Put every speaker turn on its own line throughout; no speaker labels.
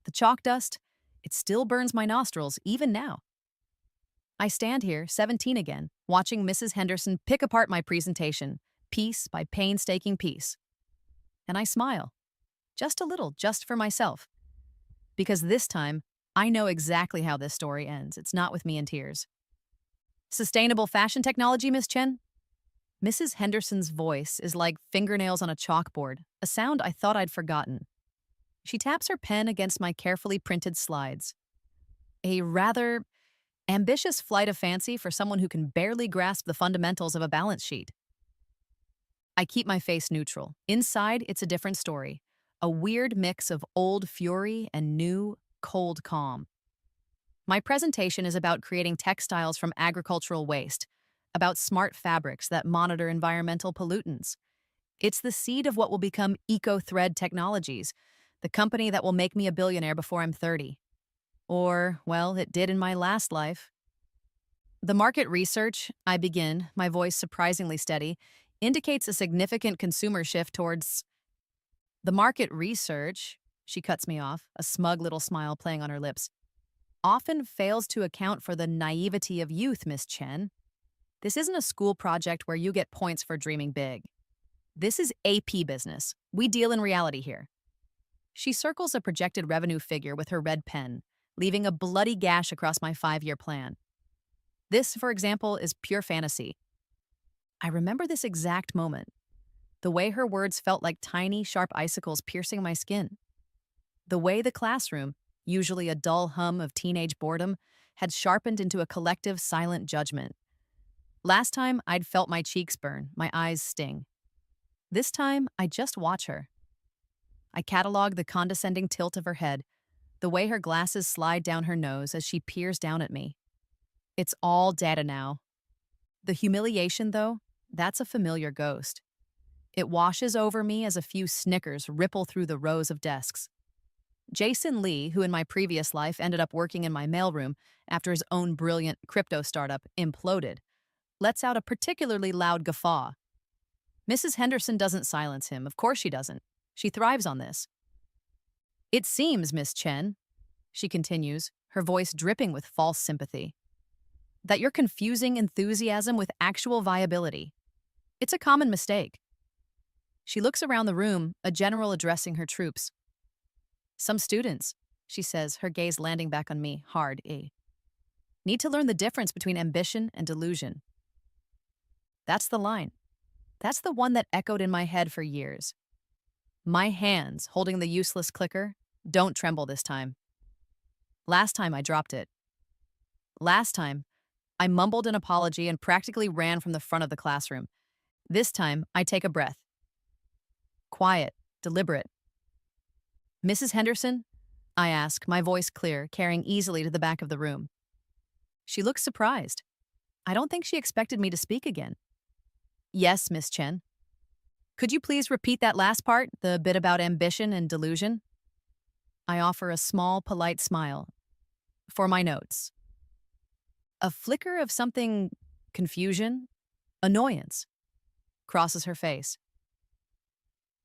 The chalk dust, it still burns my nostrils even now. I stand here, 17 again, watching Mrs. Henderson pick apart my presentation, piece by painstaking piece. And I smile, just a little, just for myself. Because this time, I know exactly how this story ends. It's not with me in tears. Sustainable fashion technology, Miss Chen? Mrs. Henderson's voice is like fingernails on a chalkboard, a sound I thought I'd forgotten. She taps her pen against my carefully printed slides. A rather ambitious flight of fancy for someone who can barely grasp the fundamentals of a balance sheet. I keep my face neutral. Inside, it's a different story. A weird mix of old fury and new, cold calm. My presentation is about creating textiles from agricultural waste, about smart fabrics that monitor environmental pollutants. It's the seed of what will become Eco-Thread Technologies, the company that will make me a billionaire before I'm 30. Or, well, it did in my last life. The market research, I begin, my voice surprisingly steady, indicates a significant consumer shift towards... The market research, she cuts me off, a smug little smile playing on her lips, often fails to account for the naivety of youth, Miss Chen. This isn't a school project where you get points for dreaming big. This is AP business. We deal in reality here. She circles a projected revenue figure with her red pen, leaving a bloody gash across my 5-year plan. This, for example, is pure fantasy. I remember this exact moment. The way her words felt like tiny, sharp icicles piercing my skin. The way the classroom, usually a dull hum of teenage boredom, had sharpened into a collective, silent judgment. Last time, I'd felt my cheeks burn, my eyes sting. This time, I just watch her. I catalog the condescending tilt of her head, the way her glasses slide down her nose as she peers down at me. It's all data now. The humiliation, though, that's a familiar ghost. It washes over me as a few snickers ripple through the rows of desks. Jason Lee, who in my previous life ended up working in my mailroom after his own brilliant crypto startup imploded, lets out a particularly loud guffaw. Mrs. Henderson doesn't silence him. Of course she doesn't. She thrives on this. It seems, Miss Chen, she continues, her voice dripping with false sympathy, that you're confusing enthusiasm with actual viability. It's a common mistake. She looks around the room, a general addressing her troops. Some students, she says, her gaze landing back on me, hard, need to learn the difference between ambition and delusion. That's the line. That's the one that echoed in my head for years. My hands, holding the useless clicker, don't tremble this time. Last time I dropped it. Last time, I mumbled an apology and practically ran from the front of the classroom. This time, I take a breath. Quiet, deliberate. Mrs. Henderson? I ask, my voice clear, carrying easily to the back of the room. She looks surprised. I don't think she expected me to speak again. Yes, Miss Chen. Could you please repeat that last part, the bit about ambition and delusion? I offer a small, polite smile. For my notes. A flicker of something, confusion, annoyance, crosses her face.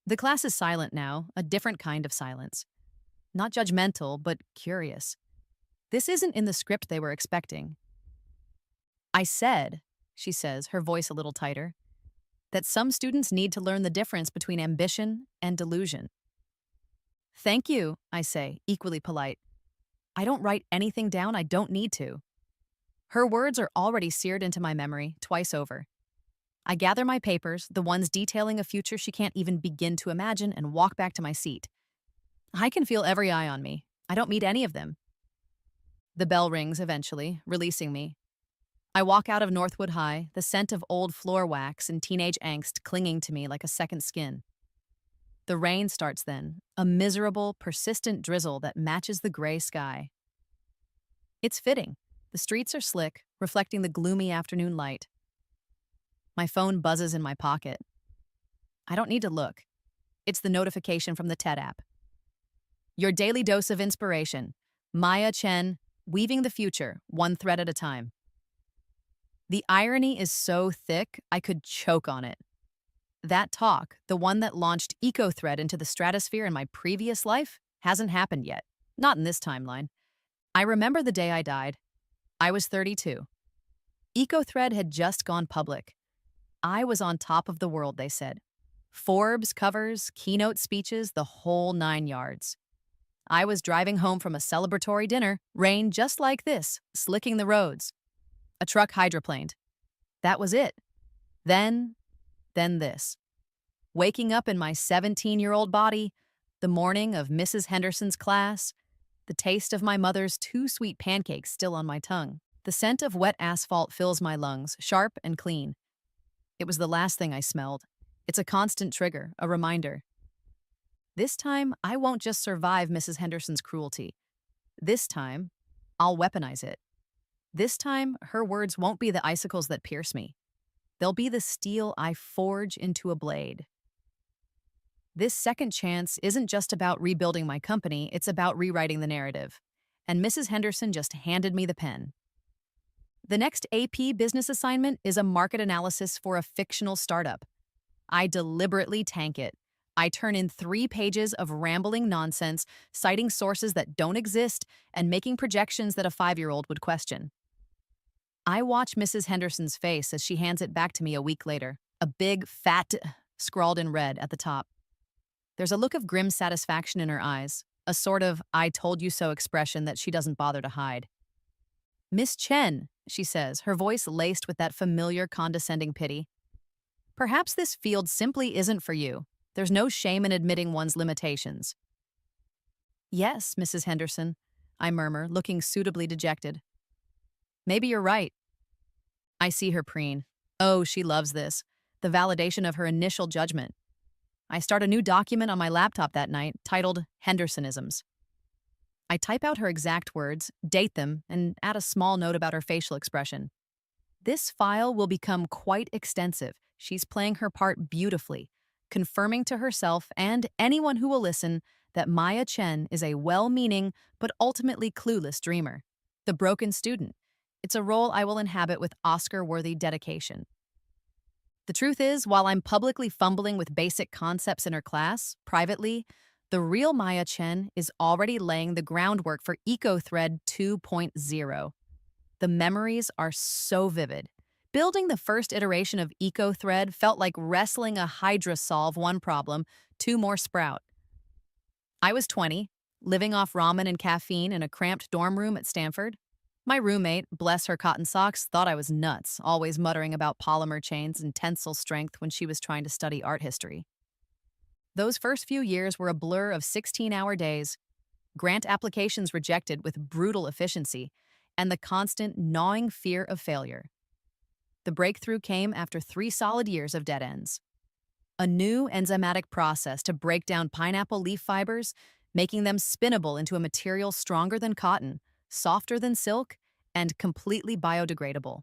The class is silent now, a different kind of silence. Not judgmental, but curious. This isn't in the script they were expecting. I said, she says, her voice a little tighter, that some students need to learn the difference between ambition and delusion. Thank you, I say, equally polite. I don't write anything down I don't need to. Her words are already seared into my memory, twice over. I gather my papers, the ones detailing a future she can't even begin to imagine, and walk back to my seat. I can feel every eye on me. I don't meet any of them. The bell rings eventually, releasing me. I walk out of Northwood High, the scent of old floor wax and teenage angst clinging to me like a second skin. The rain starts then, a miserable, persistent drizzle that matches the gray sky. It's fitting. The streets are slick, reflecting the gloomy afternoon light. My phone buzzes in my pocket. I don't need to look. It's the notification from the TED app. Your daily dose of inspiration. Maya Chen, weaving the future, one thread at a time. The irony is so thick, I could choke on it. That talk, the one that launched Eco-Thread into the stratosphere in my previous life, hasn't happened yet. Not in this timeline. I remember the day I died. I was 32. EcoThread had just gone public. I was on top of the world, they said. Forbes covers, keynote speeches, the whole 9 yards. I was driving home from a celebratory dinner, rain just like this, slicking the roads. A truck hydroplaned. That was it. Then this. Waking up in my 17-year-old body, the morning of Mrs. Henderson's class, the taste of my mother's 2 sweet pancakes still on my tongue. The scent of wet asphalt fills my lungs, sharp and clean. It was the last thing I smelled. It's a constant trigger, a reminder. This time, I won't just survive Mrs. Henderson's cruelty. This time, I'll weaponize it. This time, her words won't be the icicles that pierce me. They'll be the steel I forge into a blade. This second chance isn't just about rebuilding my company, it's about rewriting the narrative. And Mrs. Henderson just handed me the pen. The next AP business assignment is a market analysis for a fictional startup. I deliberately tank it. I turn in 3 pages of rambling nonsense, citing sources that don't exist and making projections that a 5-year-old would question. I watch Mrs. Henderson's face as she hands it back to me a week later, a big, fat scrawled in red at the top. There's a look of grim satisfaction in her eyes, a sort of I told you so expression that she doesn't bother to hide. Miss Chen, she says, her voice laced with that familiar condescending pity. Perhaps this field simply isn't for you. There's no shame in admitting one's limitations. Yes, Mrs. Henderson, I murmur, looking suitably dejected. Maybe you're right. I see her preen. Oh, she loves this. The validation of her initial judgment. I start a new document on my laptop that night, titled Hendersonisms. I type out her exact words, date them, and add a small note about her facial expression. This file will become quite extensive. She's playing her part beautifully, confirming to herself and anyone who will listen that Maya Chen is a well-meaning but ultimately clueless dreamer. The broken student. It's a role I will inhabit with Oscar-worthy dedication. The truth is, while I'm publicly fumbling with basic concepts in her class, privately, the real Maya Chen is already laying the groundwork for EcoThread 2.0. The memories are so vivid. Building the first iteration of EcoThread felt like wrestling a Hydra solve one problem, 2 more sprout. I was 20, living off ramen and caffeine in a cramped dorm room at Stanford. My roommate, bless her cotton socks, thought I was nuts, always muttering about polymer chains and tensile strength when she was trying to study art history. Those first few years were a blur of 16-hour days, grant applications rejected with brutal efficiency, and the constant gnawing fear of failure. The breakthrough came after 3 solid years of dead ends. A new enzymatic process to break down pineapple leaf fibers, making them spinnable into a material stronger than cotton, softer than silk, and completely biodegradable.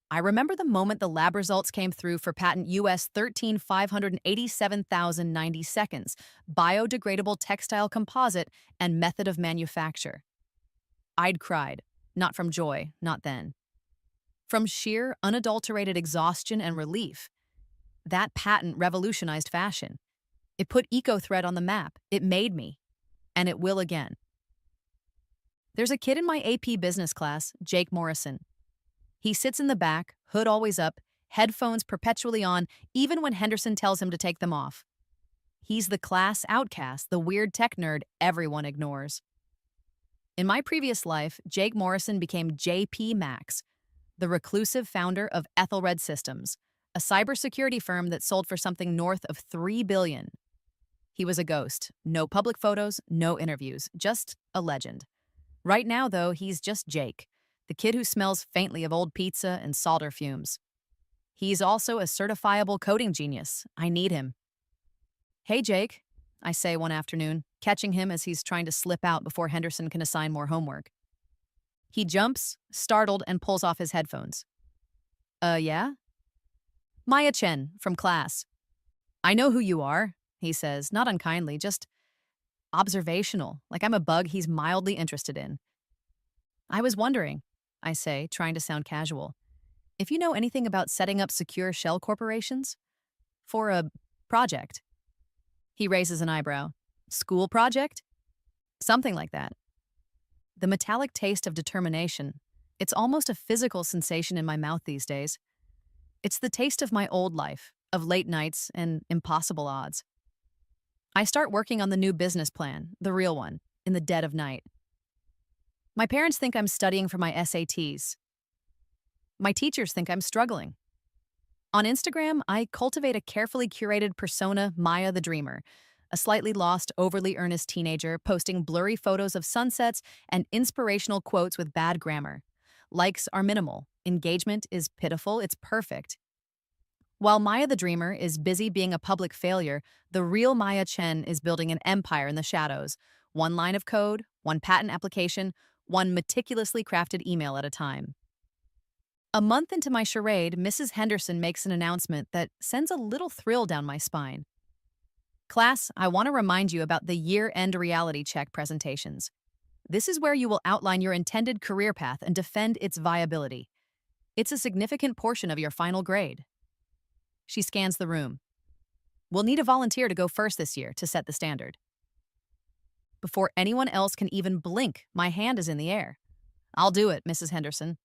I remember the moment the lab results came through for patent US 13,587,090 seconds, biodegradable textile composite and method of manufacture. I'd cried, not from joy, not then. From sheer, unadulterated exhaustion and relief. That patent revolutionized fashion. It put EcoThread on the map. It made me. And it will again. There's a kid in my AP business class, Jake Morrison. He sits in the back, hood always up, headphones perpetually on, even when Henderson tells him to take them off. He's the class outcast, the weird tech nerd everyone ignores. In my previous life, Jake Morrison became JP Max, the reclusive founder of Ethelred Systems, a cybersecurity firm that sold for something north of $3 billion. He was a ghost. No public photos, no interviews, just a legend. Right now, though, he's just Jake, the kid who smells faintly of old pizza and solder fumes. He's also a certifiable coding genius. I need him. Hey, Jake, I say one afternoon, catching him as he's trying to slip out before Henderson can assign more homework. He jumps, startled, and pulls off his headphones. Yeah? Maya Chen, from class. I know who you are, he says, not unkindly, just observational, like I'm a bug he's mildly interested in. I was wondering, I say, trying to sound casual, if you know anything about setting up secure shell corporations? For a project. He raises an eyebrow. School project? Something like that. The metallic taste of determination. It's almost a physical sensation in my mouth these days. It's the taste of my old life, of late nights and impossible odds. I start working on the new business plan, the real one, in the dead of night. My parents think I'm studying for my SATs. My teachers think I'm struggling. On Instagram, I cultivate a carefully curated persona, Maya the Dreamer, a slightly lost, overly earnest teenager posting blurry photos of sunsets and inspirational quotes with bad grammar. Likes are minimal. Engagement is pitiful. It's perfect. While Maya the Dreamer is busy being a public failure, the real Maya Chen is building an empire in the shadows. One line of code, one patent application, one meticulously crafted email at a time. A month into my charade, Mrs. Henderson makes an announcement that sends a little thrill down my spine. Class, I want to remind you about the year-end reality check presentations. This is where you will outline your intended career path and defend its viability. It's a significant portion of your final grade. She scans the room. We'll need a volunteer to go first this year to set the standard. Before anyone else can even blink, my hand is in the air. I'll do it, Mrs. Henderson.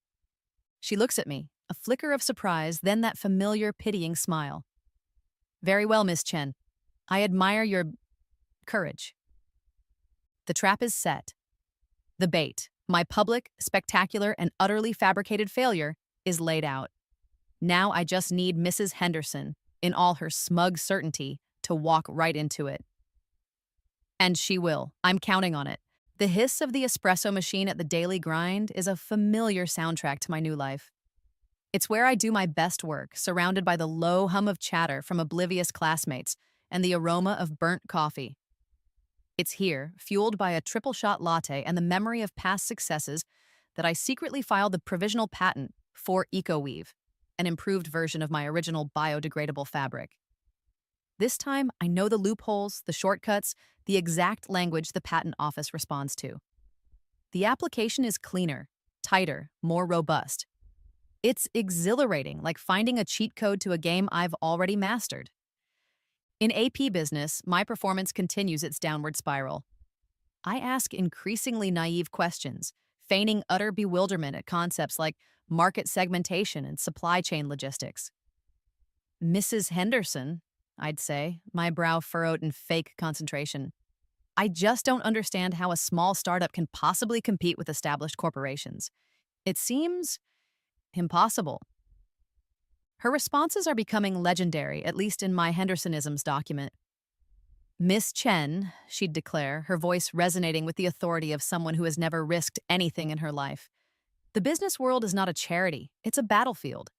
She looks at me, a flicker of surprise, then that familiar, pitying smile. Very well, Miss Chen. I admire your courage. The trap is set. The bait, my public, spectacular, and utterly fabricated failure, is laid out. Now I just need Mrs. Henderson, in all her smug certainty, to walk right into it. And she will. I'm counting on it. The hiss of the espresso machine at the daily grind is a familiar soundtrack to my new life. It's where I do my best work, surrounded by the low hum of chatter from oblivious classmates and the aroma of burnt coffee. It's here, fueled by a triple-shot latte and the memory of past successes, that I secretly filed the provisional patent for EcoWeave, an improved version of my original biodegradable fabric. This time, I know the loopholes, the shortcuts, the exact language the patent office responds to. The application is cleaner, tighter, more robust. It's exhilarating, like finding a cheat code to a game I've already mastered. In AP business, my performance continues its downward spiral. I ask increasingly naive questions, feigning utter bewilderment at concepts like market segmentation and supply chain logistics. Mrs. Henderson, I'd say, my brow furrowed in fake concentration. I just don't understand how a small startup can possibly compete with established corporations. It seems impossible. Her responses are becoming legendary, at least in my Hendersonisms document. Miss Chen, she'd declare, her voice resonating with the authority of someone who has never risked anything in her life. The business world is not a charity, it's a battlefield.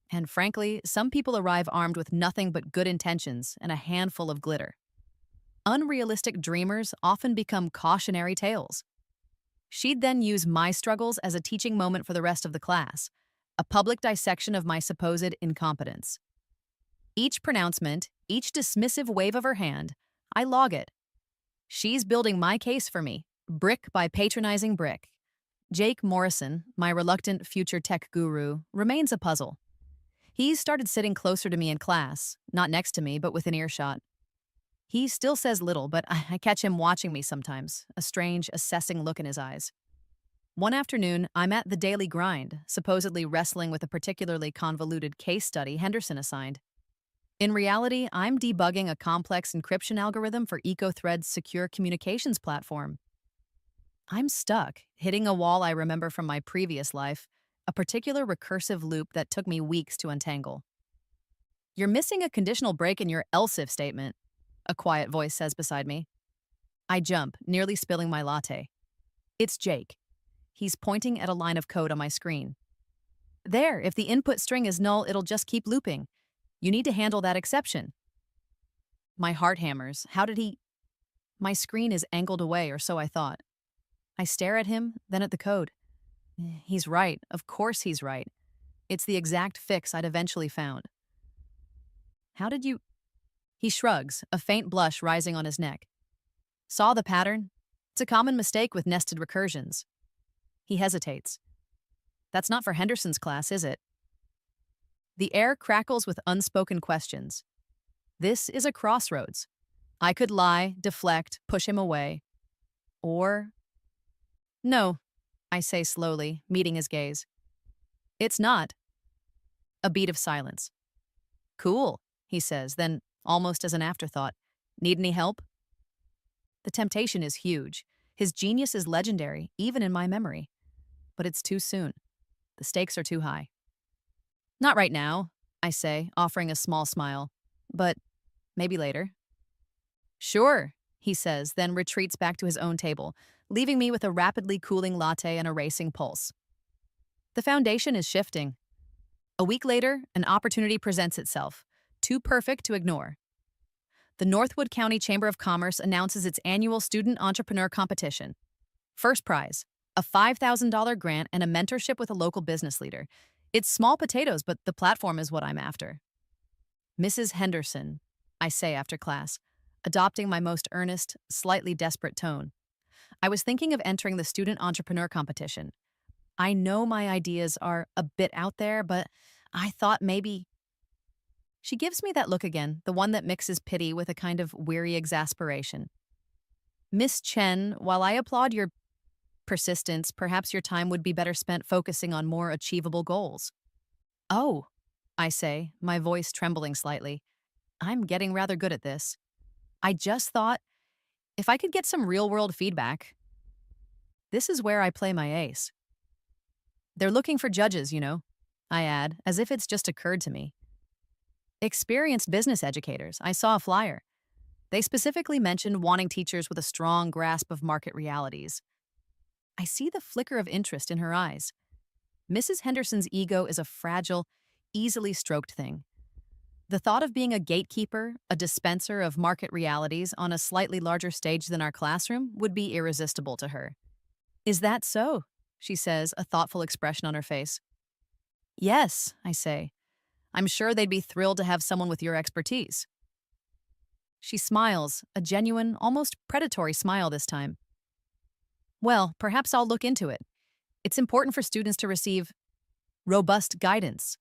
And frankly, some people arrive armed with nothing but good intentions and a handful of glitter. Unrealistic dreamers often become cautionary tales. She'd then use my struggles as a teaching moment for the rest of the class, a public dissection of my supposed incompetence. Each pronouncement, each dismissive wave of her hand, I log it. She's building my case for me, brick by patronizing brick. Jake Morrison, my reluctant future tech guru, remains a puzzle. He's started sitting closer to me in class, not next to me, but within earshot. He still says little, but I catch him watching me sometimes, a strange, assessing look in his eyes. One afternoon, I'm at the daily grind, supposedly wrestling with a particularly convoluted case study Henderson assigned. In reality, I'm debugging a complex encryption algorithm for EcoThread's secure communications platform. I'm stuck, hitting a wall I remember from my previous life, a particular recursive loop that took me weeks to untangle. You're missing a conditional break in your else if statement, a quiet voice says beside me. I jump, nearly spilling my latte. It's Jake. He's pointing at a line of code on my screen. There, if the input string is null, it'll just keep looping. You need to handle that exception. My heart hammers. How did he? My screen is angled away, or so I thought. I stare at him, then at the code. He's right. Of course he's right. It's the exact fix I'd eventually found. How did you? He shrugs, a faint blush rising on his neck. Saw the pattern? It's a common mistake with nested recursions. He hesitates. That's not for Henderson's class, is it? The air crackles with unspoken questions. This is a crossroads. I could lie, deflect, push him away. Or, no, I say slowly, meeting his gaze. It's not. A beat of silence. Cool, he says, then, almost as an afterthought, need any help? The temptation is huge. His genius is legendary, even in my memory. But it's too soon. The stakes are too high. Not right now, I say, offering a small smile. But maybe later. Sure, he says, then retreats back to his own table, leaving me with a rapidly cooling latte and a racing pulse. The foundation is shifting. A week later, an opportunity presents itself, too perfect to ignore. The Northwood County Chamber of Commerce announces its annual Student Entrepreneur Competition. First prize, a $5,000 grant and a mentorship with a local business leader. It's small potatoes, but the platform is what I'm after. Mrs. Henderson, I say after class, adopting my most earnest, slightly desperate tone. I was thinking of entering the Student Entrepreneur Competition. I know my ideas are a bit out there, but I thought maybe... She gives me that look again, the one that mixes pity with a kind of weary exasperation. Miss Chen, while I applaud your persistence, perhaps your time would be better spent focusing on more achievable goals. Oh, I say, my voice trembling slightly. I'm getting rather good at this. I just thought, if I could get some real-world feedback. This is where I play my ace. They're looking for judges, I add, as if it's just occurred to me. Experienced business educators. I saw a flyer. They specifically mentioned wanting teachers with a strong grasp of market realities. I see the flicker of interest in her eyes. Mrs. Henderson's ego is a fragile, easily stroked thing. The thought of being a gatekeeper, a dispenser of market realities on a slightly larger stage than our classroom would be irresistible to her. Is that so? She says, a thoughtful expression on her face. Yes, I say. I'm sure they'd be thrilled to have someone with your expertise. She smiles, a genuine, almost predatory smile this time. Well, perhaps I'll look into it. It's important for students to receive robust guidance.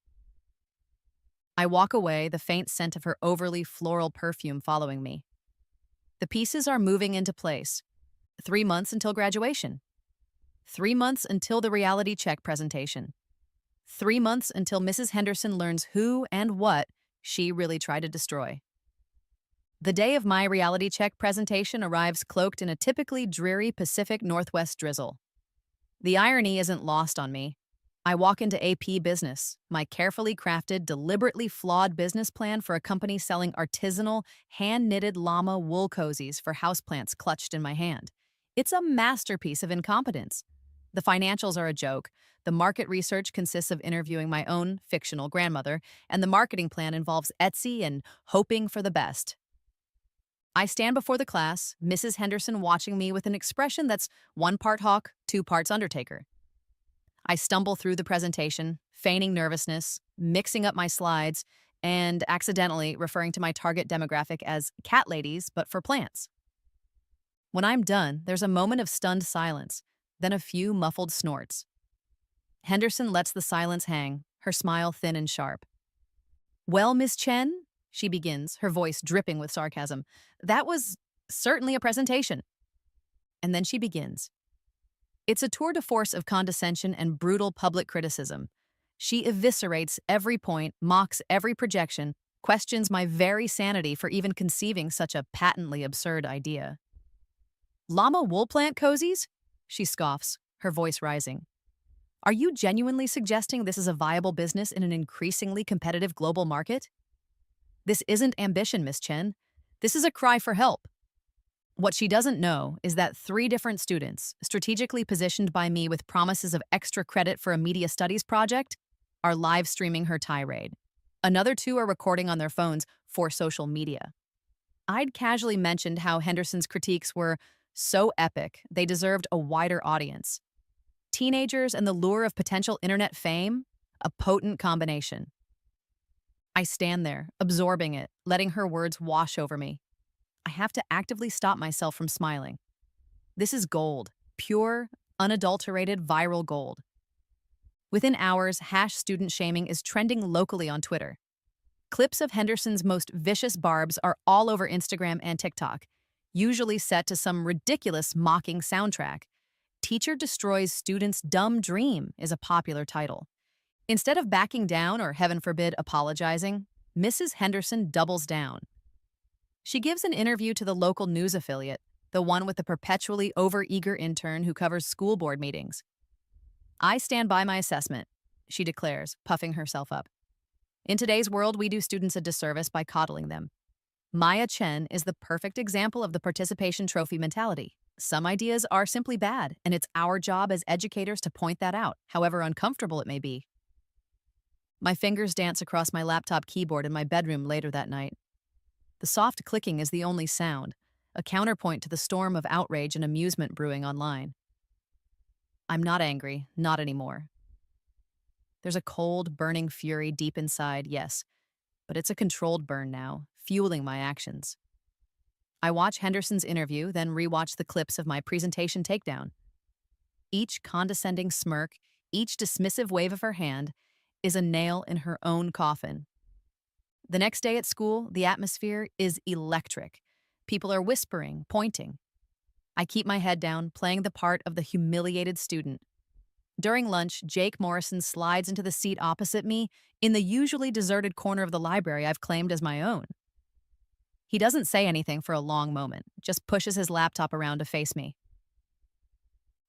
I walk away, the faint scent of her overly floral perfume following me. The pieces are moving into place. 3 months until graduation. 3 months until the reality check presentation. 3 months until Mrs. Henderson learns who and what she really tried to destroy. The day of my reality check presentation arrives cloaked in a typically dreary Pacific Northwest drizzle. The irony isn't lost on me. I walk into AP Business, my carefully crafted, deliberately flawed business plan for a company selling artisanal, hand-knitted llama wool cozies for houseplants clutched in my hand. It's a masterpiece of incompetence. The financials are a joke. The market research consists of interviewing my own fictional grandmother, and the marketing plan involves Etsy and hoping for the best. I stand before the class, Mrs. Henderson watching me with an expression that's 1 part hawk, 2 parts undertaker. I stumble through the presentation, feigning nervousness, mixing up my slides, and accidentally referring to my target demographic as cat ladies, but for plants. When I'm done, there's a moment of stunned silence, then a few muffled snorts. Henderson lets the silence hang, her smile thin and sharp. Well, Miss Chen, she begins, her voice dripping with sarcasm, that was certainly a presentation. And then she begins. It's a tour de force of condescension and brutal public criticism. She eviscerates every point, mocks every projection, questions my very sanity for even conceiving such a patently absurd idea. Llama wool plant cozies? She scoffs, her voice rising. Are you genuinely suggesting this is a viable business in an increasingly competitive global market? This isn't ambition, Miss Chen. This is a cry for help. What she doesn't know is that 3 different students, strategically positioned by me with promises of extra credit for a media studies project, are live streaming her tirade. Another 2 are recording on their phones for social media. I'd casually mentioned how Henderson's critiques were so epic they deserved a wider audience. Teenagers and the lure of potential internet fame, a potent combination. I stand there, absorbing it, letting her words wash over me. I have to actively stop myself from smiling. This is gold, pure, unadulterated viral gold. Within hours, #student shaming is trending locally on Twitter. Clips of Henderson's most vicious barbs are all over Instagram and TikTok. usually set to some ridiculous mocking soundtrack. Teacher Destroys Student's Dumb Dream is a popular title. Instead of backing down or, heaven forbid, apologizing, Mrs. Henderson doubles down. She gives an interview to the local news affiliate, the one with the perpetually overeager intern who covers school board meetings. "I stand by my assessment," she declares, puffing herself up. "In today's world, we do students a disservice by coddling them. Maya Chen is the perfect example of the participation trophy mentality. Some ideas are simply bad, and it's our job as educators to point that out, however uncomfortable it may be." My fingers dance across my laptop keyboard in my bedroom later that night. The soft clicking is the only sound, a counterpoint to the storm of outrage and amusement brewing online. I'm not angry, not anymore. There's a cold, burning fury deep inside, yes, but it's a controlled burn now, fueling my actions. I watch Henderson's interview, then rewatch the clips of my presentation takedown. Each condescending smirk, each dismissive wave of her hand, is a nail in her own coffin. The next day at school, the atmosphere is electric. People are whispering, pointing. I keep my head down, playing the part of the humiliated student. During lunch, Jake Morrison slides into the seat opposite me in the usually deserted corner of the library I've claimed as my own. He doesn't say anything for a long moment, just pushes his laptop around to face me.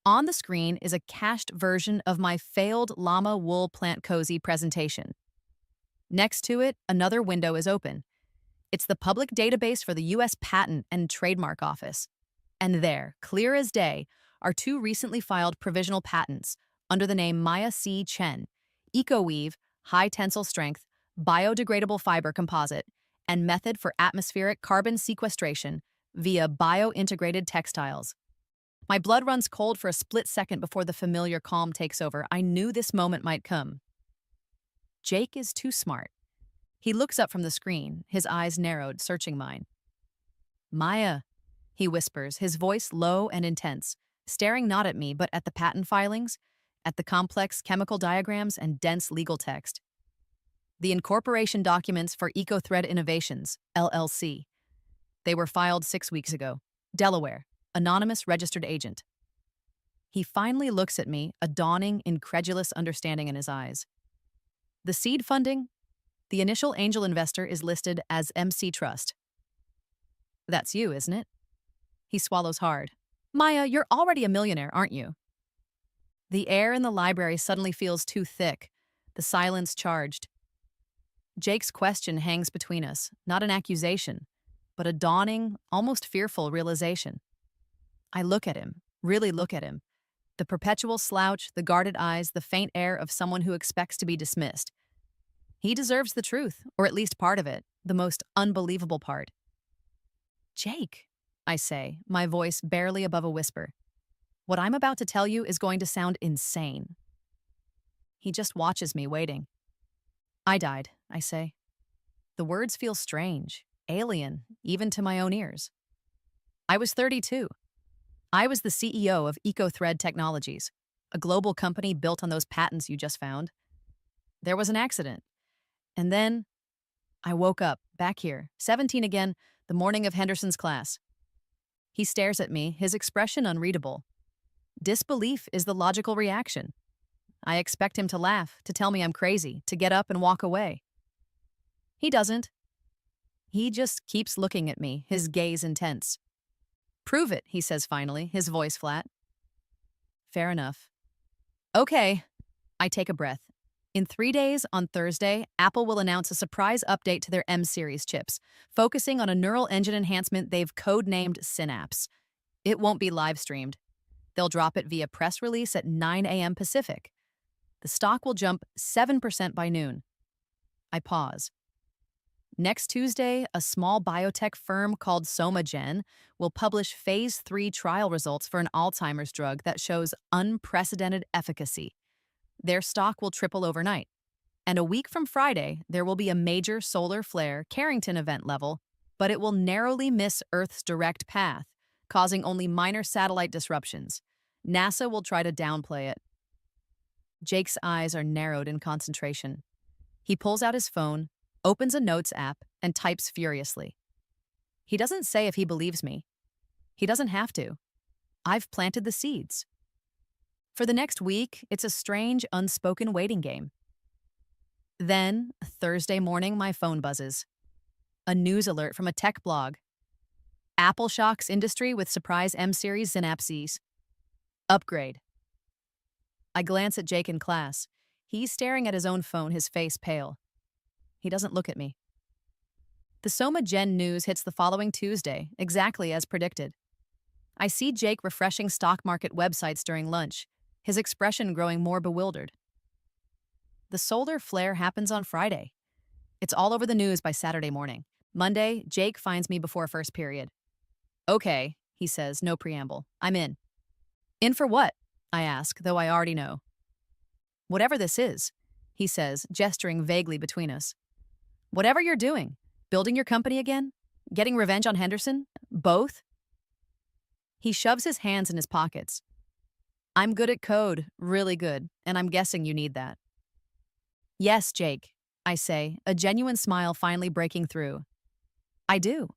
On the screen is a cached version of my failed llama wool plant cozy presentation. Next to it, another window is open. It's the public database for the U.S. Patent and Trademark Office. And there, clear as day, are two recently filed provisional patents under the name Maya C. Chen, EcoWeave, high tensile strength, biodegradable fiber composite, and method for atmospheric carbon sequestration via bio-integrated textiles. My blood runs cold for a split second before the familiar calm takes over. I knew this moment might come. Jake is too smart. He looks up from the screen, his eyes narrowed, searching mine. "Maya," he whispers, his voice low and intense, staring not at me but at the patent filings, at the complex chemical diagrams and dense legal text. "The incorporation documents for EcoThread Innovations, LLC. They were filed 6 weeks ago. Delaware. Anonymous registered agent." He finally looks at me, a dawning, incredulous understanding in his eyes. "The seed funding? The initial angel investor is listed as MC Trust." "That's you, isn't it?" He swallows hard. "Maya, you're already a millionaire, aren't you?" The air in the library suddenly feels too thick, the silence charged. Jake's question hangs between us, not an accusation, but a dawning, almost fearful realization. I look at him, really look at him. The perpetual slouch, the guarded eyes, the faint air of someone who expects to be dismissed. He deserves the truth, or at least part of it, the most unbelievable part. "Jake," I say, my voice barely above a whisper. "What I'm about to tell you is going to sound insane." He just watches me, waiting. "I died," I say. The words feel strange, alien, even to my own ears. I was 32. I was the CEO of EcoThread Technologies, a global company built on those patents you just found. There was an accident. And then I woke up, back here, 17 again, the morning of Henderson's class. He stares at me, his expression unreadable. Disbelief is the logical reaction. I expect him to laugh, to tell me I'm crazy, to get up and walk away. He doesn't. He just keeps looking at me, his gaze intense. "Prove it," he says finally, his voice flat. Fair enough. "Okay." I take a breath. In 3 days, on Thursday, Apple will announce a surprise update to their M-series chips, focusing on a neural engine enhancement they've code-named Synapse. It won't be live-streamed. They'll drop it via press release at 9 a.m. Pacific. The stock will jump 7% by noon. I pause. Next Tuesday, a small biotech firm called SomaGen will publish Phase 3 trial results for an Alzheimer's drug that shows unprecedented efficacy. Their stock will triple overnight. And a week from Friday, there will be a major solar flare, Carrington event level, but it will narrowly miss Earth's direct path, causing only minor satellite disruptions. NASA will try to downplay it. Jake's eyes are narrowed in concentration. He pulls out his phone, opens a notes app, and types furiously. He doesn't say if he believes me. He doesn't have to. I've planted the seeds. For the next week, it's a strange, unspoken waiting game. Then, Thursday morning, my phone buzzes. A news alert from a tech blog. Apple shocks industry with surprise M-series synapses. Upgrade. I glance at Jake in class. He's staring at his own phone, his face pale. He doesn't look at me. The Soma Gen news hits the following Tuesday, exactly as predicted. I see Jake refreshing stock market websites during lunch, his expression growing more bewildered. The solar flare happens on Friday. It's all over the news by Saturday morning. Monday, Jake finds me before first period. Okay, he says, no preamble. I'm in. In for what? I ask, though I already know. Whatever this is, he says, gesturing vaguely between us. Whatever you're doing. Building your company again? Getting revenge on Henderson? Both? He shoves his hands in his pockets. I'm good at code, really good, and I'm guessing you need that. Yes, Jake, I say, a genuine smile finally breaking through. I do.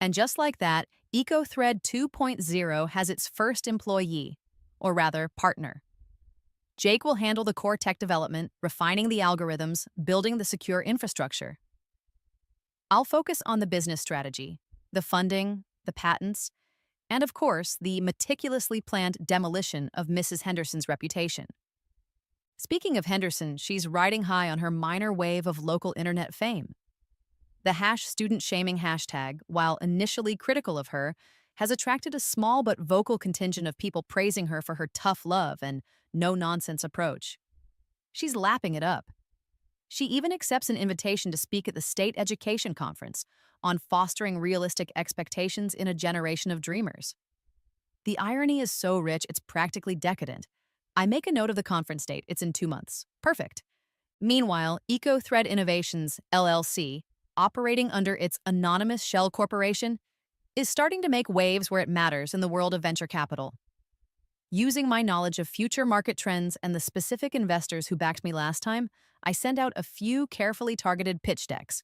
And just like that, EcoThread 2.0 has its first employee, or rather, partner. Jake will handle the core tech development, refining the algorithms, building the secure infrastructure. I'll focus on the business strategy, the funding, the patents, and of course, the meticulously planned demolition of Mrs. Henderson's reputation. Speaking of Henderson, she's riding high on her minor wave of local internet fame. The #student-shaming hashtag, while initially critical of her, has attracted a small but vocal contingent of people praising her for her tough love and no-nonsense approach. She's lapping it up. She even accepts an invitation to speak at the State Education Conference on fostering realistic expectations in a generation of dreamers. The irony is so rich, it's practically decadent. I make a note of the conference date. It's in 2 months. Perfect. Meanwhile, EcoThread Innovations, LLC, operating under its anonymous shell corporation, is starting to make waves where it matters in the world of venture capital. Using my knowledge of future market trends and the specific investors who backed me last time, I send out a few carefully targeted pitch decks.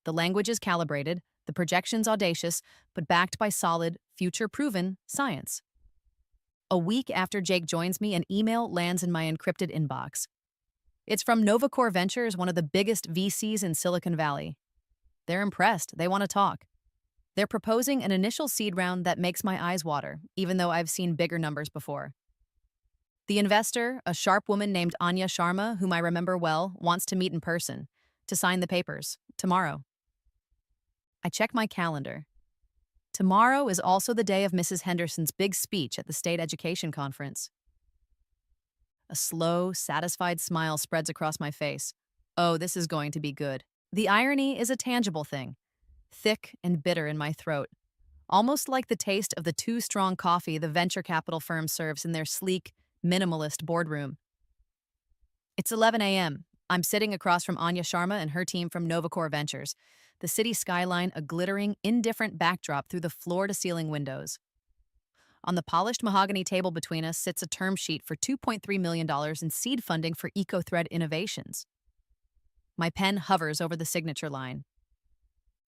The language is calibrated, the projections audacious, but backed by solid, future-proven science. A week after Jake joins me, an email lands in my encrypted inbox. It's from Novacore Ventures, one of the biggest VCs in Silicon Valley. They're impressed. They want to talk. They're proposing an initial seed round that makes my eyes water, even though I've seen bigger numbers before. The investor, a sharp woman named Anya Sharma, whom I remember well, wants to meet in person, to sign the papers, tomorrow. I check my calendar. Tomorrow is also the day of Mrs. Henderson's big speech at the State Education Conference. A slow, satisfied smile spreads across my face. Oh, this is going to be good. The irony is a tangible thing, thick and bitter in my throat, almost like the taste of the too strong coffee the venture capital firm serves in their sleek, minimalist boardroom. It's 11 a.m. I'm sitting across from Anya Sharma and her team from Novacore Ventures, the city skyline a glittering, indifferent backdrop through the floor-to-ceiling windows. On the polished mahogany table between us sits a term sheet for $2.3 million in seed funding for EcoThread Innovations. My pen hovers over the signature line.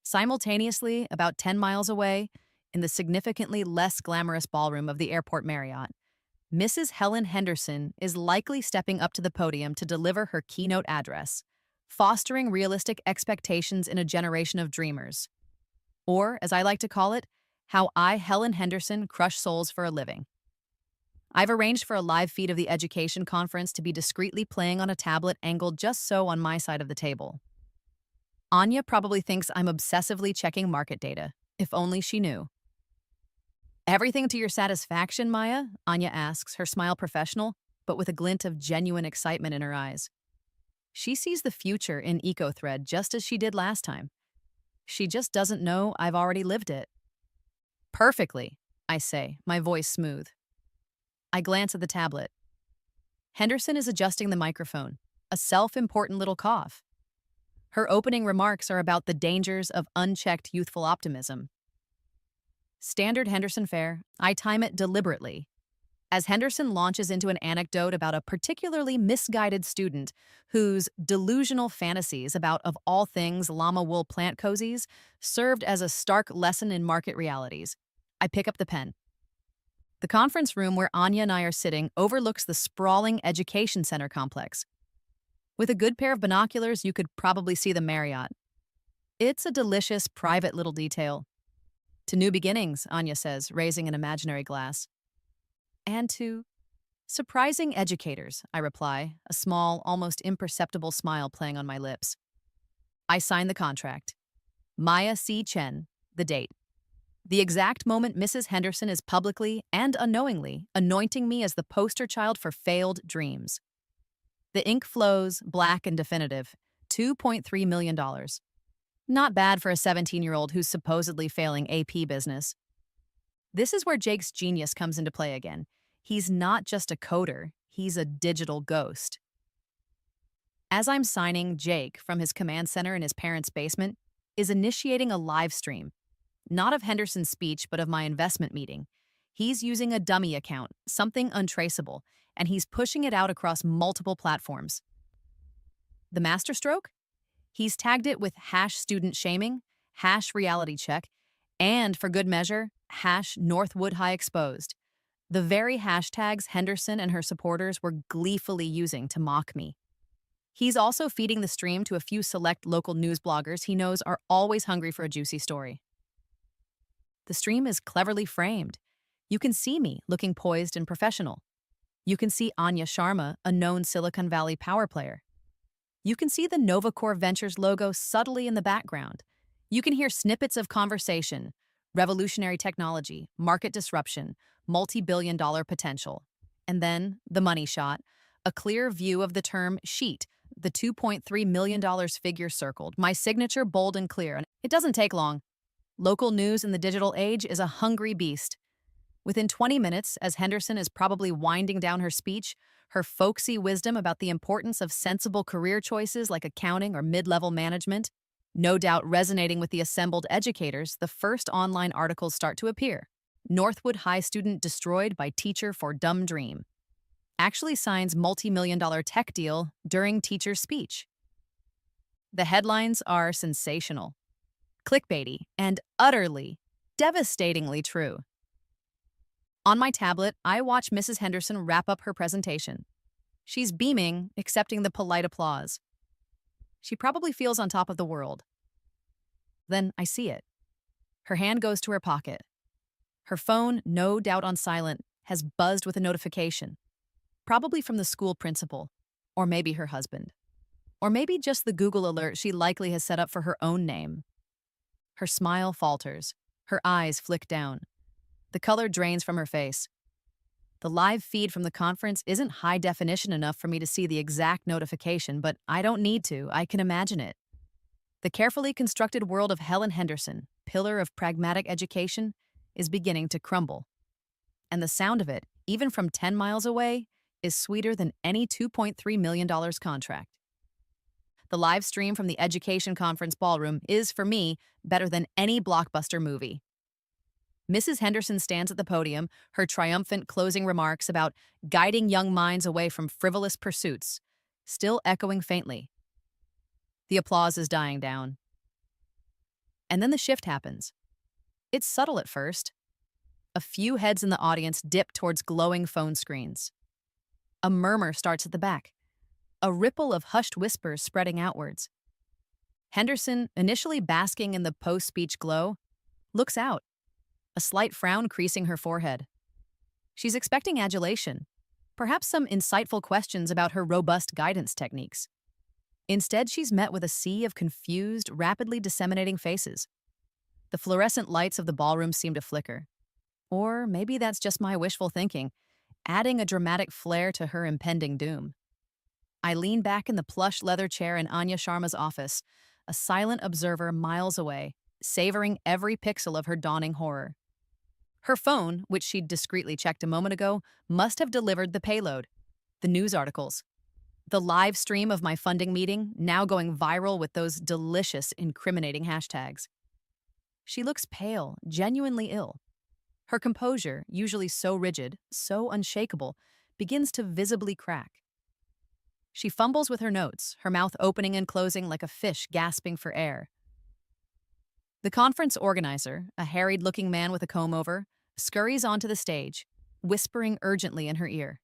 Simultaneously, about 10 miles away, in the significantly less glamorous ballroom of the Airport Marriott, Mrs. Helen Henderson is likely stepping up to the podium to deliver her keynote address, fostering realistic expectations in a generation of dreamers. Or, as I like to call it, how I, Helen Henderson, crush souls for a living. I've arranged for a live feed of the education conference to be discreetly playing on a tablet angled just so on my side of the table. Anya probably thinks I'm obsessively checking market data, if only she knew. Everything to your satisfaction, Maya? Anya asks, her smile professional, but with a glint of genuine excitement in her eyes. She sees the future in EcoThread just as she did last time. She just doesn't know I've already lived it. Perfectly, I say, my voice smooth. I glance at the tablet. Henderson is adjusting the microphone, a self-important little cough. Her opening remarks are about the dangers of unchecked youthful optimism. Standard Henderson fare, I time it deliberately. As Henderson launches into an anecdote about a particularly misguided student whose delusional fantasies about, of all things, llama wool plant cozies served as a stark lesson in market realities. I pick up the pen. The conference room where Anya and I are sitting overlooks the sprawling education center complex. With a good pair of binoculars, you could probably see the Marriott. It's a delicious, private little detail. To new beginnings, Anya says, raising an imaginary glass. And to surprising educators, I reply, a small, almost imperceptible smile playing on my lips. I sign the contract. Maya C. Chen, the date. The exact moment Mrs. Henderson is publicly and unknowingly anointing me as the poster child for failed dreams. The ink flows, black and definitive, $2.3 million. Not bad for a 17-year-old who's supposedly failing AP business. This is where Jake's genius comes into play again. He's not just a coder, he's a digital ghost. As I'm signing, Jake, from his command center in his parents' basement, is initiating a live stream. Not of Henderson's speech, but of my investment meeting. He's using a dummy account, something untraceable, and he's pushing it out across multiple platforms. The masterstroke? He's tagged it with #student shaming, #reality check, and, for good measure, #Northwood High exposed. The very hashtags Henderson and her supporters were gleefully using to mock me. He's also feeding the stream to a few select local news bloggers he knows are always hungry for a juicy story. The stream is cleverly framed. You can see me looking poised and professional. You can see Anya Sharma, a known Silicon Valley power player. You can see the NovaCore Ventures logo subtly in the background. You can hear snippets of conversation, revolutionary technology, market disruption, multi-billion-dollar potential. And then, the money shot, a clear view of the term sheet, the $2.3 million figure circled, my signature bold and clear. And it doesn't take long. Local news in the digital age is a hungry beast. Within 20 minutes, as Henderson is probably winding down her speech, her folksy wisdom about the importance of sensible career choices like accounting or mid-level management, no doubt resonating with the assembled educators, the first online articles start to appear. Northwood High student destroyed by teacher for dumb dream. Actually signs multi-million-dollar tech deal during teacher's speech. The headlines are sensational, clickbaity, and utterly, devastatingly true. On my tablet, I watch Mrs. Henderson wrap up her presentation. She's beaming, accepting the polite applause. She probably feels on top of the world. Then I see it. Her hand goes to her pocket. Her phone, no doubt on silent, has buzzed with a notification. Probably from the school principal, or maybe her husband. Or maybe just the Google alert she likely has set up for her own name. Her smile falters. Her eyes flick down. The color drains from her face. The live feed from the conference isn't high definition enough for me to see the exact notification, but I don't need to. I can imagine it. The carefully constructed world of Helen Henderson, pillar of pragmatic education, is beginning to crumble. And the sound of it, even from 10 miles away, is sweeter than any $2.3 million contract. The live stream from the education conference ballroom is, for me, better than any blockbuster movie. Mrs. Henderson stands at the podium, her triumphant closing remarks about guiding young minds away from frivolous pursuits, still echoing faintly. The applause is dying down. And then the shift happens. It's subtle at first. A few heads in the audience dip towards glowing phone screens. A murmur starts at the back, a ripple of hushed whispers spreading outwards. Henderson, initially basking in the post-speech glow, looks out, a slight frown creasing her forehead. She's expecting adulation, perhaps some insightful questions about her robust guidance techniques. Instead, she's met with a sea of confused, rapidly disseminating faces. The fluorescent lights of the ballroom seem to flicker. Or maybe that's just my wishful thinking, adding a dramatic flair to her impending doom. I lean back in the plush leather chair in Anya Sharma's office, a silent observer miles away, savoring every pixel of her dawning horror. Her phone, which she'd discreetly checked a moment ago, must have delivered the payload. The news articles. The live stream of my funding meeting, now going viral with those delicious, incriminating hashtags. She looks pale, genuinely ill. Her composure, usually so rigid, so unshakable, begins to visibly crack. She fumbles with her notes, her mouth opening and closing like a fish gasping for air. The conference organizer, a harried-looking man with a comb-over, scurries onto the stage, whispering urgently in her ear.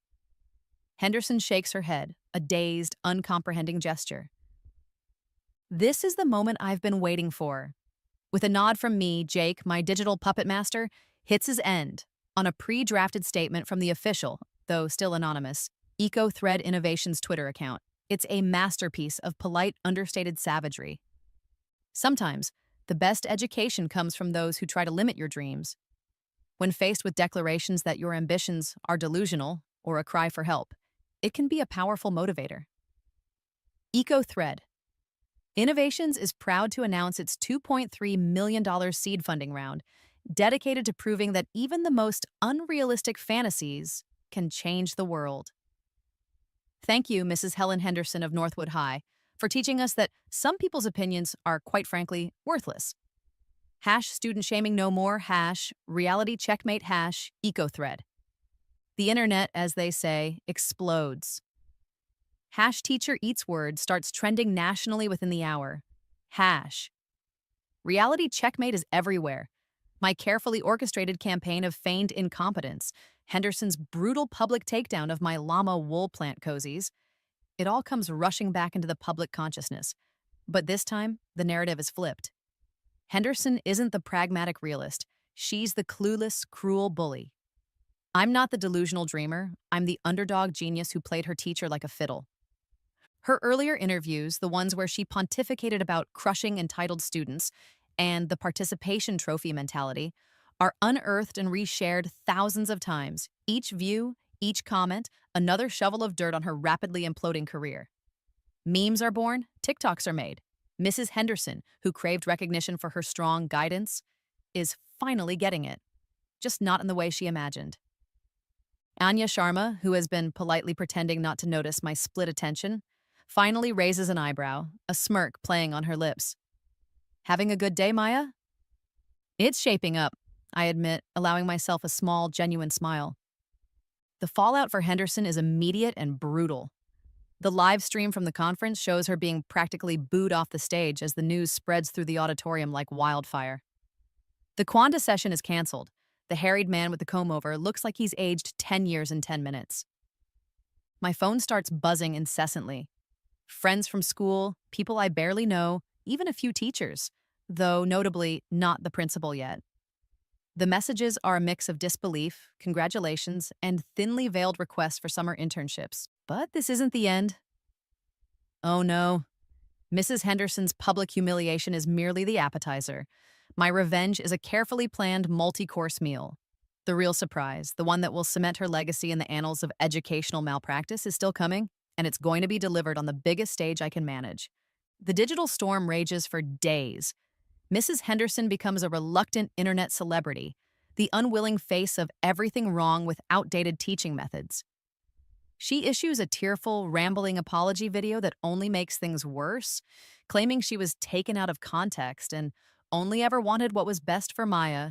Henderson shakes her head, a dazed, uncomprehending gesture. This is the moment I've been waiting for. With a nod from me, Jake, my digital puppet master, hits his end on a pre-drafted statement from the official, though still anonymous, Eco-Thread Innovations Twitter account. It's a masterpiece of polite, understated savagery. Sometimes, the best education comes from those who try to limit your dreams. When faced with declarations that your ambitions are delusional or a cry for help, it can be a powerful motivator. Eco-Thread Innovations is proud to announce its $2.3 million seed funding round, dedicated to proving that even the most unrealistic fantasies can change the world. Thank you, Mrs. Helen Henderson of Northwood High, for teaching us that some people's opinions are, quite frankly, worthless. #student shaming no more, #reality checkmate, #eco-thread. The internet, as they say, explodes. #teacher eats word starts trending nationally within the hour. Reality checkmate is everywhere. My carefully orchestrated campaign of feigned incompetence, Henderson's brutal public takedown of my llama wool plant cozies. It all comes rushing back into the public consciousness. But this time, the narrative is flipped. Henderson isn't the pragmatic realist. She's the clueless, cruel bully. I'm not the delusional dreamer. I'm the underdog genius who played her teacher like a fiddle. Her earlier interviews, the ones where she pontificated about crushing entitled students and the participation trophy mentality, are unearthed and reshared thousands of times. Each view, each comment, another shovel of dirt on her rapidly imploding career. Memes are born, TikToks are made. Mrs. Henderson, who craved recognition for her strong guidance, is finally getting it, just not in the way she imagined. Anya Sharma, who has been politely pretending not to notice my split attention, finally raises an eyebrow, a smirk playing on her lips. Having a good day, Maya? It's shaping up, I admit, allowing myself a small, genuine smile. The fallout for Henderson is immediate and brutal. The live stream from the conference shows her being practically booed off the stage as the news spreads through the auditorium like wildfire. The Quanda session is canceled. The harried man with the comb-over looks like he's aged 10 years in 10 minutes. My phone starts buzzing incessantly. Friends from school, people I barely know, even a few teachers, though notably not the principal yet. The messages are a mix of disbelief, congratulations, and thinly veiled requests for summer internships. But this isn't the end. Oh no. Mrs. Henderson's public humiliation is merely the appetizer. My revenge is a carefully planned multi-course meal. The real surprise, the one that will cement her legacy in the annals of educational malpractice, is still coming, and it's going to be delivered on the biggest stage I can manage. The digital storm rages for days. Mrs. Henderson becomes a reluctant internet celebrity, the unwilling face of everything wrong with outdated teaching methods. She issues a tearful, rambling apology video that only makes things worse, claiming she was taken out of context and only ever wanted what was best for Maya.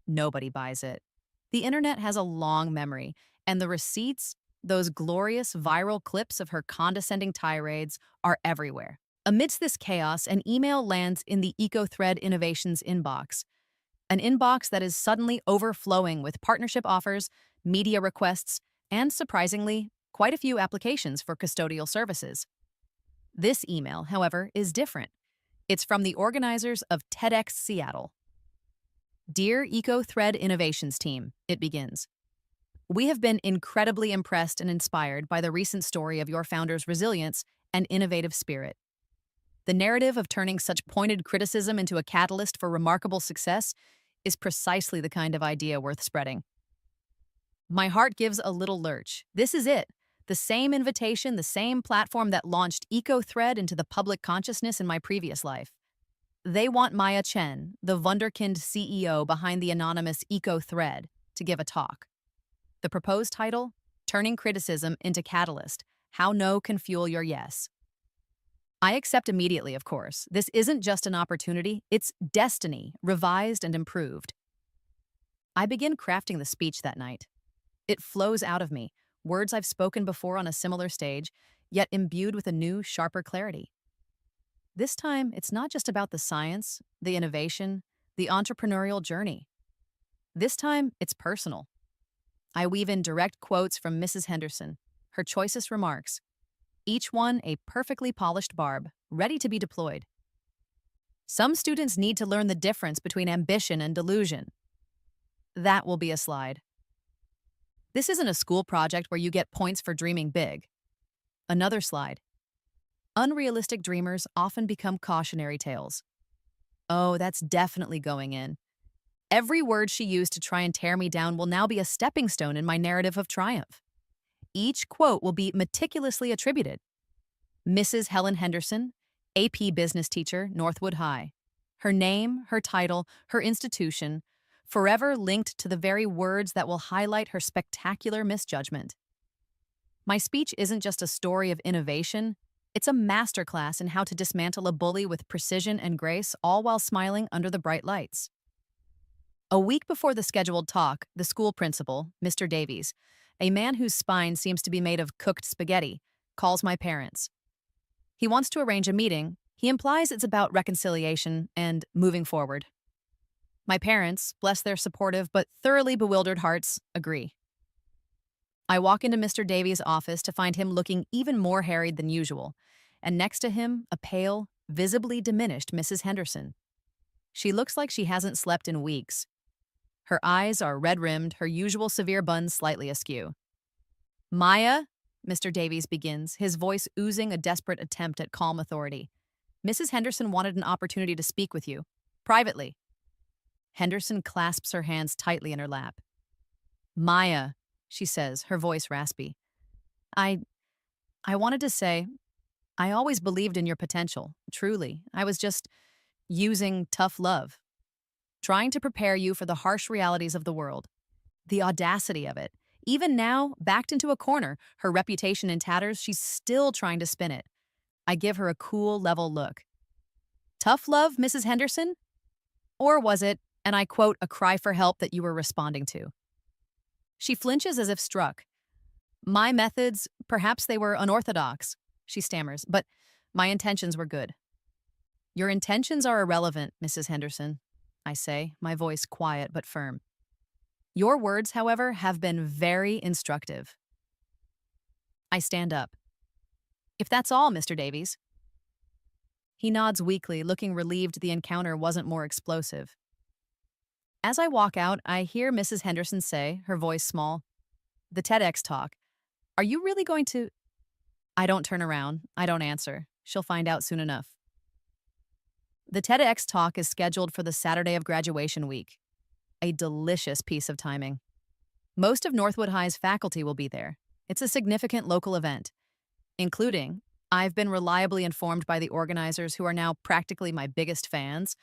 Nobody buys it. The internet has a long memory, and the receipts, those glorious viral clips of her condescending tirades, are everywhere. Amidst this chaos, an email lands in the Eco-Thread Innovations inbox, an inbox that is suddenly overflowing with partnership offers, media requests, and, surprisingly, quite a few applications for custodial services. This email, however, is different. It's from the organizers of TEDx Seattle. Dear Eco-Thread Innovations team, it begins. We have been incredibly impressed and inspired by the recent story of your founder's resilience and innovative spirit. The narrative of turning such pointed criticism into a catalyst for remarkable success is precisely the kind of idea worth spreading. My heart gives a little lurch. This is it. The same invitation, the same platform that launched Eco-Thread into the public consciousness in my previous life. They want Maya Chen, the wunderkind CEO behind the anonymous Eco-Thread, to give a talk. The proposed title, Turning Criticism into Catalyst, How No Can Fuel Your Yes. I accept immediately, of course. This isn't just an opportunity, it's destiny, revised and improved. I begin crafting the speech that night. It flows out of me, words I've spoken before on a similar stage, yet imbued with a new, sharper clarity. This time, it's not just about the science, the innovation, the entrepreneurial journey. This time, it's personal. I weave in direct quotes from Mrs. Henderson, her choicest remarks, each one a perfectly polished barb, ready to be deployed. Some students need to learn the difference between ambition and delusion. That will be a slide. This isn't a school project where you get points for dreaming big. Another slide. Unrealistic dreamers often become cautionary tales. Oh, that's definitely going in. Every word she used to try and tear me down will now be a stepping stone in my narrative of triumph. Each quote will be meticulously attributed. Mrs. Helen Henderson, AP business teacher, Northwood High. Her name, her title, her institution, forever linked to the very words that will highlight her spectacular misjudgment. My speech isn't just a story of innovation, it's a masterclass in how to dismantle a bully with precision and grace, all while smiling under the bright lights. A week before the scheduled talk, the school principal, Mr. Davies, a man whose spine seems to be made of cooked spaghetti, calls my parents. He wants to arrange a meeting. He implies it's about reconciliation and moving forward. My parents, bless their supportive but thoroughly bewildered hearts, agree. I walk into Mr. Davies' office to find him looking even more harried than usual, and next to him, a pale, visibly diminished Mrs. Henderson. She looks like she hasn't slept in weeks. Her eyes are red-rimmed, her usual severe bun slightly askew. Maya, Mr. Davies begins, his voice oozing a desperate attempt at calm authority. Mrs. Henderson wanted an opportunity to speak with you, privately. Henderson clasps her hands tightly in her lap. Maya, she says, her voice raspy. I wanted to say, I always believed in your potential, truly. I was just using tough love, trying to prepare you for the harsh realities of the world. The audacity of it. Even now, backed into a corner, her reputation in tatters, she's still trying to spin it. I give her a cool, level look. Tough love, Mrs. Henderson? Or was it, and I quote, a cry for help that you were responding to? She flinches as if struck. My methods, perhaps they were unorthodox, she stammers, but my intentions were good. Your intentions are irrelevant, Mrs. Henderson, I say, my voice quiet but firm. Your words, however, have been very instructive. I stand up. If that's all, Mr. Davies. He nods weakly, looking relieved the encounter wasn't more explosive. As I walk out, I hear Mrs. Henderson say, her voice small, the TEDx talk. Are you really going to? I don't turn around. I don't answer. She'll find out soon enough. The TEDx talk is scheduled for the Saturday of graduation week. A delicious piece of timing. Most of Northwood High's faculty will be there. It's a significant local event, including, I've been reliably informed by the organizers who are now practically my biggest fans,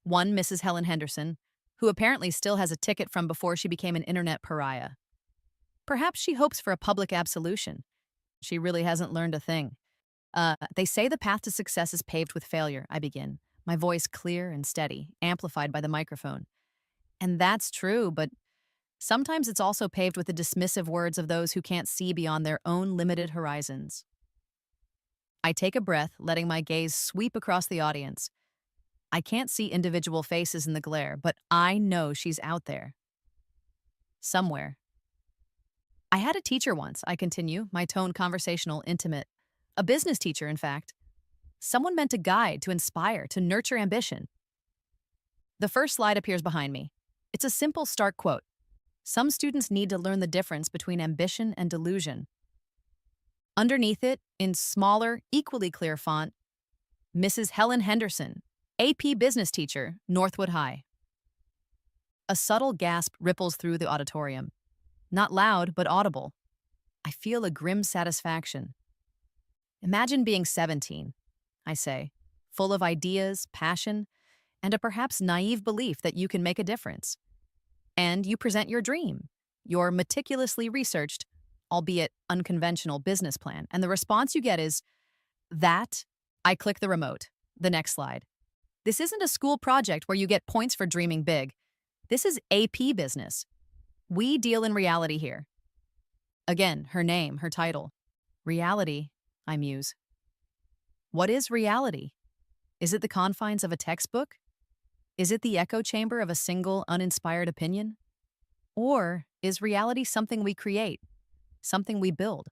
one Mrs. Helen Henderson, who apparently still has a ticket from before she became an internet pariah. Perhaps she hopes for a public absolution. She really hasn't learned a thing. They say the path to success is paved with failure, I begin, my voice clear and steady, amplified by the microphone. And that's true, but sometimes it's also paved with the dismissive words of those who can't see beyond their own limited horizons. I take a breath, letting my gaze sweep across the audience. I can't see individual faces in the glare, but I know she's out there. Somewhere. I had a teacher once, I continue, my tone conversational, intimate. A business teacher, in fact. Someone meant to guide, to inspire, to nurture ambition. The first slide appears behind me. It's a simple, stark quote. Some students need to learn the difference between ambition and delusion. Underneath it, in smaller, equally clear font, Mrs. Helen Henderson, AP business teacher, Northwood High. A subtle gasp ripples through the auditorium. Not loud, but audible. I feel a grim satisfaction. Imagine being 17, I say, full of ideas, passion, and a perhaps naive belief that you can make a difference. And you present your dream, your meticulously researched, albeit unconventional business plan, and the response you get is, that, I click the remote. The next slide. This isn't a school project where you get points for dreaming big. This is AP business. We deal in reality here. Again, her name, her title. Reality, I muse. What is reality? Is it the confines of a textbook? Is it the echo chamber of a single, uninspired opinion? Or is reality something we create, something we build,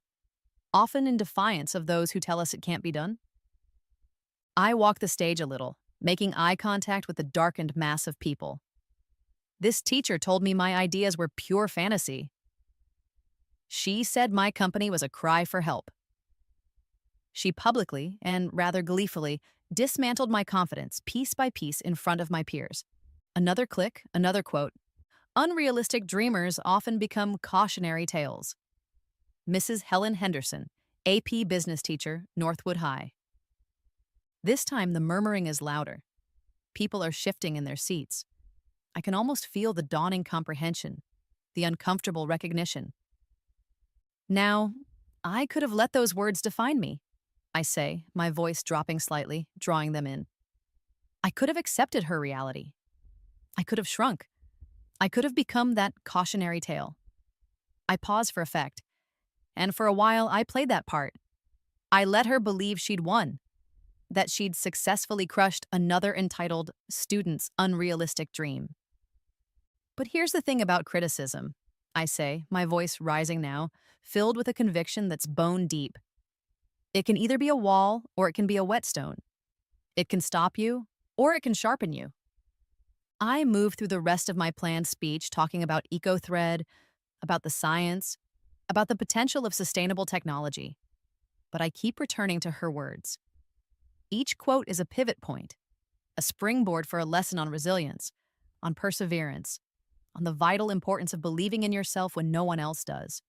often in defiance of those who tell us it can't be done? I walk the stage a little, making eye contact with the darkened mass of people. This teacher told me my ideas were pure fantasy. She said my company was a cry for help. She publicly, and rather gleefully, dismantled my confidence piece by piece in front of my peers. Another click, another quote. Unrealistic dreamers often become cautionary tales. Mrs. Helen Henderson, AP business teacher, Northwood High. This time the murmuring is louder. People are shifting in their seats. I can almost feel the dawning comprehension, the uncomfortable recognition. Now, I could have let those words define me, I say, my voice dropping slightly, drawing them in. I could have accepted her reality. I could have shrunk. I could have become that cautionary tale. I pause for effect, and for a while I played that part. I let her believe she'd won, that she'd successfully crushed another entitled student's unrealistic dream. But here's the thing about criticism, I say, my voice rising now, filled with a conviction that's bone deep. It can either be a wall or it can be a whetstone. It can stop you or it can sharpen you. I move through the rest of my planned speech talking about eco-thread, about the science, about the potential of sustainable technology. But I keep returning to her words. Each quote is a pivot point, a springboard for a lesson on resilience, on perseverance, on the vital importance of believing in yourself when no one else does.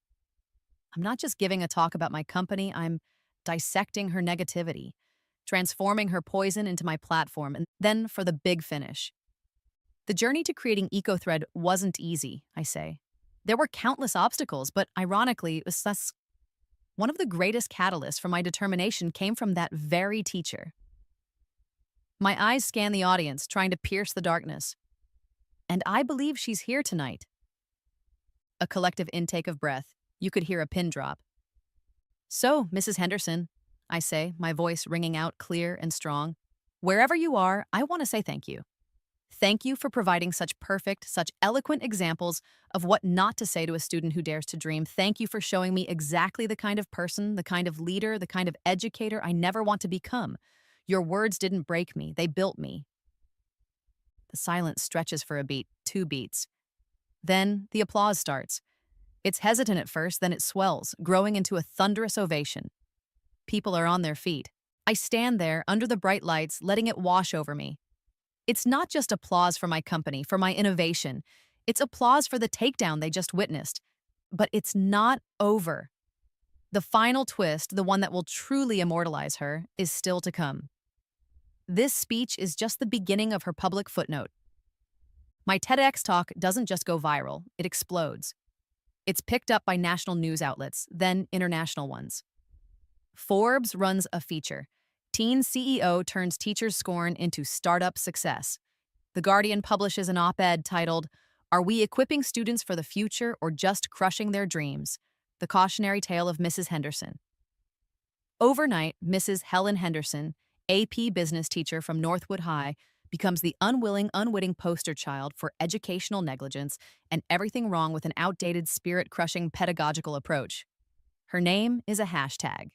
I'm not just giving a talk about my company, I'm dissecting her negativity, transforming her poison into my platform, and then for the big finish. The journey to creating EcoThread wasn't easy, I say. There were countless obstacles, but ironically, it was thus one of the greatest catalysts for my determination came from that very teacher. My eyes scan the audience, trying to pierce the darkness. And I believe she's here tonight. A collective intake of breath. You could hear a pin drop. So, Mrs. Henderson, I say, my voice ringing out clear and strong, wherever you are, I want to say thank you. Thank you for providing such perfect, such eloquent examples of what not to say to a student who dares to dream. Thank you for showing me exactly the kind of person, the kind of leader, the kind of educator I never want to become. Your words didn't break me, they built me. The silence stretches for a beat, 2 beats. Then the applause starts. It's hesitant at first, then it swells, growing into a thunderous ovation. People are on their feet. I stand there under the bright lights, letting it wash over me. It's not just applause for my company, for my innovation. It's applause for the takedown they just witnessed. But it's not over. The final twist, the one that will truly immortalize her, is still to come. This speech is just the beginning of her public footnote. My TEDx talk doesn't just go viral, it explodes. It's picked up by national news outlets, then international ones. Forbes runs a feature. Teen CEO turns teacher's scorn into startup success. The Guardian publishes an op-ed titled, Are We Equipping Students for the Future or Just Crushing Their Dreams? The Cautionary Tale of Mrs. Henderson. Overnight, Mrs. Helen Henderson, AP business teacher from Northwood High, becomes the unwilling, unwitting poster child for educational negligence and everything wrong with an outdated, spirit-crushing pedagogical approach. Her name is a hashtag.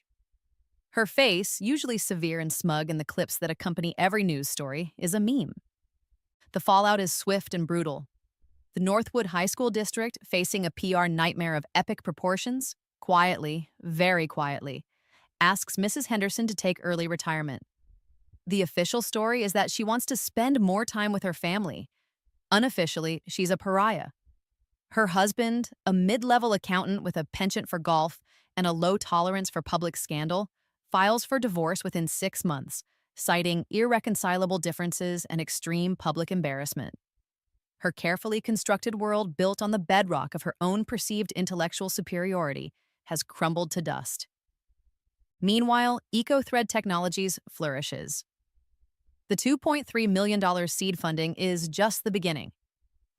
Her face, usually severe and smug in the clips that accompany every news story, is a meme. The fallout is swift and brutal. The Northwood High School district, facing a PR nightmare of epic proportions, quietly, very quietly, asks Mrs. Henderson to take early retirement. The official story is that she wants to spend more time with her family. Unofficially, she's a pariah. Her husband, a mid-level accountant with a penchant for golf and a low tolerance for public scandal, files for divorce within 6 months, citing irreconcilable differences and extreme public embarrassment. Her carefully constructed world, built on the bedrock of her own perceived intellectual superiority, has crumbled to dust. Meanwhile, EcoThread Technologies flourishes. The $2.3 million seed funding is just the beginning.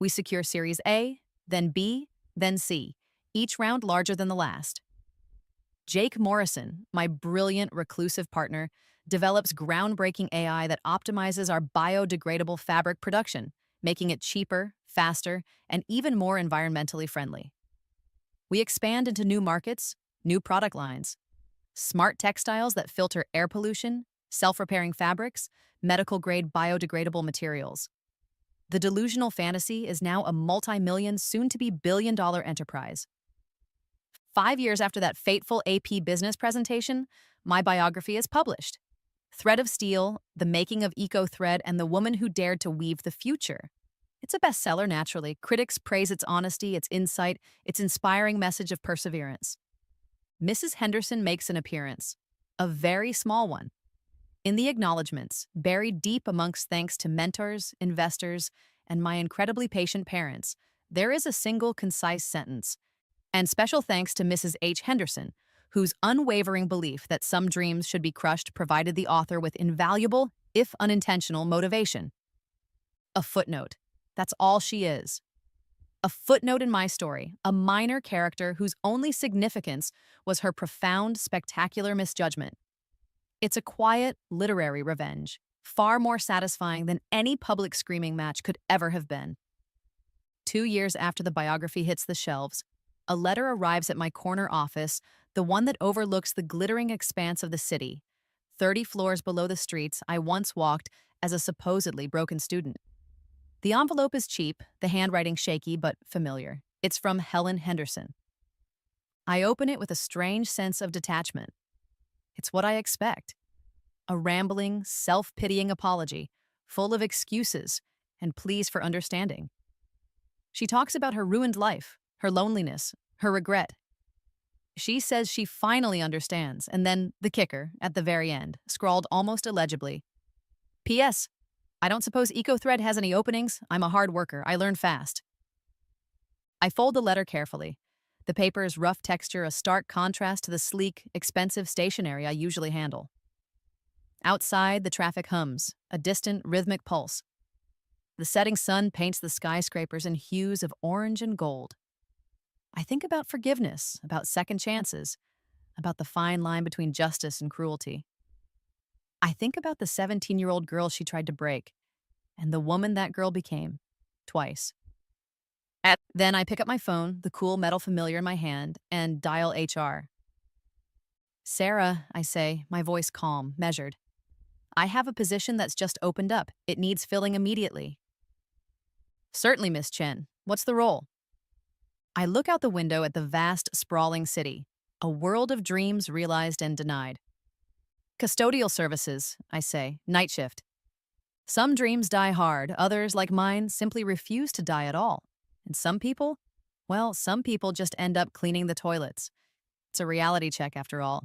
We secure Series A, then B, then C, each round larger than the last. Jake Morrison, my brilliant, reclusive partner, develops groundbreaking AI that optimizes our biodegradable fabric production, making it cheaper, faster, and even more environmentally friendly. We expand into new markets, new product lines, smart textiles that filter air pollution, self-repairing fabrics, medical-grade biodegradable materials. The delusional fantasy is now a multi-million, soon-to-be billion-dollar enterprise. 5 years after that fateful AP business presentation, my biography is published. Thread of Steel, The Making of Eco-Thread, and the Woman Who Dared to Weave the Future. It's a bestseller, naturally. Critics praise its honesty, its insight, its inspiring message of perseverance. Mrs. Henderson makes an appearance, a very small one. In the acknowledgments, buried deep amongst thanks to mentors, investors, and my incredibly patient parents, there is a single concise sentence. And special thanks to Mrs. H. Henderson, whose unwavering belief that some dreams should be crushed provided the author with invaluable, if unintentional, motivation. A footnote. That's all she is. A footnote in my story, a minor character whose only significance was her profound, spectacular misjudgment. It's a quiet, literary revenge, far more satisfying than any public screaming match could ever have been. 2 years after the biography hits the shelves, a letter arrives at my corner office, the one that overlooks the glittering expanse of the city, 30 floors below the streets I once walked as a supposedly broken student. The envelope is cheap, the handwriting shaky but familiar. It's from Helen Henderson. I open it with a strange sense of detachment. It's what I expect. A rambling, self-pitying apology, full of excuses and pleas for understanding. She talks about her ruined life, her loneliness, her regret. She says she finally understands, and then the kicker, at the very end, scrawled almost illegibly. P.S. I don't suppose EcoThread has any openings. I'm a hard worker. I learn fast. I fold the letter carefully. The paper's rough texture a stark contrast to the sleek, expensive stationery I usually handle. Outside, the traffic hums, a distant, rhythmic pulse. The setting sun paints the skyscrapers in hues of orange and gold. I think about forgiveness, about second chances, about the fine line between justice and cruelty. I think about the 17-year-old girl she tried to break, and the woman that girl became, twice. Then I pick up my phone, the cool metal familiar in my hand, and dial HR. Sarah, I say, my voice calm, measured. I have a position that's just opened up. It needs filling immediately. Certainly, Miss Chen. What's the role? I look out the window at the vast, sprawling city, a world of dreams realized and denied. Custodial services, I say, night shift. Some dreams die hard, others, like mine, simply refuse to die at all. And some people just end up cleaning the toilets. It's a reality check after all.